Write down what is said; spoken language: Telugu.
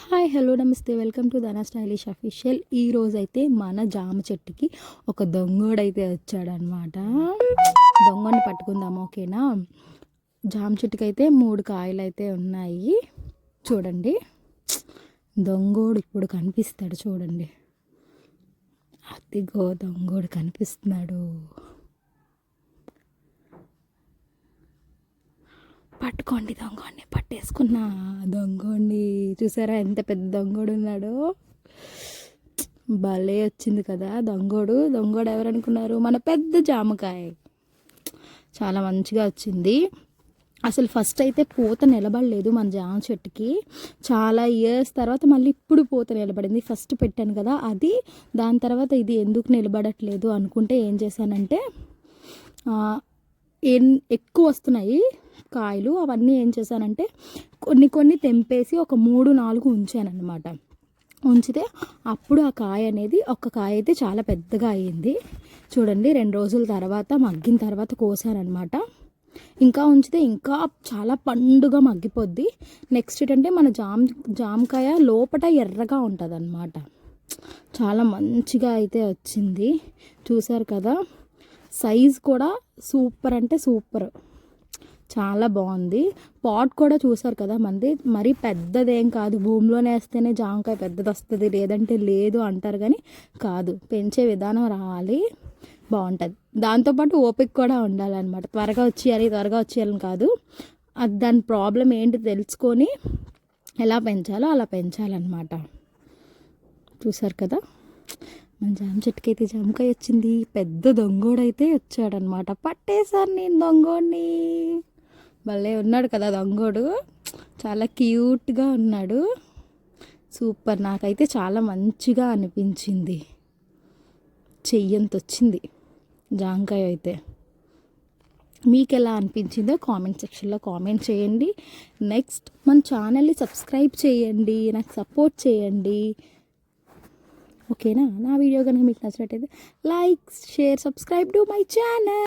హాయ్ హలో నమస్తే welcome to Dhana stylish official. ఈరోజైతే మన జామ చెట్టుకి ఒక దొంగోడైతే వచ్చాడనమాట. దొంగని పట్టుకుందాం, ఓకేనా? జామ చెట్టుకి అయితే 3 కాయలు అయితే ఉన్నాయి. చూడండి, దొంగోడు ఇప్పుడు కనిపిస్తాడు. చూడండి, అదిగో దొంగోడు కనిపిస్తున్నాడు. పట్టుకోండి, దొంగోడిని పట్టేసుకున్నా. దొంగోడిని చూసారా, ఎంత పెద్ద దొంగోడు ఉన్నాడో. భలే వచ్చింది కదా దొంగోడు. దొంగోడు ఎవరనుకున్నారు? మన పెద్ద జామకాయ. చాలా మంచిగా వచ్చింది. అసలు ఫస్ట్ అయితే పూత నిలబడలేదు మన జామ చెట్టుకి. చాలా ఇయర్స్ తర్వాత మళ్ళీ ఇప్పుడు పూత నిలబడింది. ఫస్ట్ పెట్టాను కదా అది. దాని తర్వాత ఇది ఎందుకు నిలబడట్లేదు అనుకుంటే ఏం చేశానంటే, ఎక్కువ వస్తున్నాయి కాయలు, అవన్నీ ఏం చేశానంటే కొన్ని తెంపేసి ఒక 3-4 ఉంచానన్నమాట. ఉంచితే అప్పుడు ఆ కాయ అనేది, ఒక్క కాయ అయితే చాలా పెద్దగా అయ్యింది. చూడండి, 2 రోజుల తర్వాత మగ్గిన తర్వాత కోసానమాట. ఇంకా ఉంచితే ఇంకా చాలా పండుగ మగ్గిపోద్ది. నెక్స్ట్ ఏంటంటే మన జామకాయ లోపల ఎర్రగా ఉంటుంది అన్నమాట. చాలా మంచిగా అయితే వచ్చింది. చూసారు కదా, సైజ్ కూడా సూపర్ అంటే సూపర్, చాలా బాగుంది. పాట్ కూడా చూసారు కదా మనది, మరీ పెద్దదేం కాదు. భూమిలోనే వేస్తేనే జామకాయ పెద్దది వస్తుంది, లేదంటే లేదు అంటారు, కానీ కాదు, పెంచే విధానం రావాలి, బాగుంటుంది. దాంతోపాటు ఓపిక కూడా ఉండాలన్నమాట. త్వరగా వచ్చేయాలని కాదు, అది దాని ప్రాబ్లం ఏంటి తెలుసుకొని ఎలా పెంచాలో అలా పెంచాలన్నమాట. చూసారు కదా, మన జామ చెట్టుకి అయితే జామకాయ వచ్చింది. పెద్ద దొంగోడైతే వచ్చాడనమాట. పట్టేశాను నేను దొంగోడిని. భలే ఉన్నాడు కదా దొంగోడు, చాలా క్యూట్గా ఉన్నాడు. సూపర్, నాకైతే చాలా మంచిగా అనిపించింది. చెయ్యంత వచ్చింది జామకాయ అయితే. మీకు ఎలా అనిపించిందో కామెంట్ సెక్షన్లో కామెంట్ చేయండి. నెక్స్ట్ మన ఛానల్ని సబ్స్క్రైబ్ చేయండి, నాకు సపోర్ట్ చేయండి, ఓకేనా? నా వీడియో కనుక మీకు నచ్చినట్టయితే like, share, subscribe to my channel.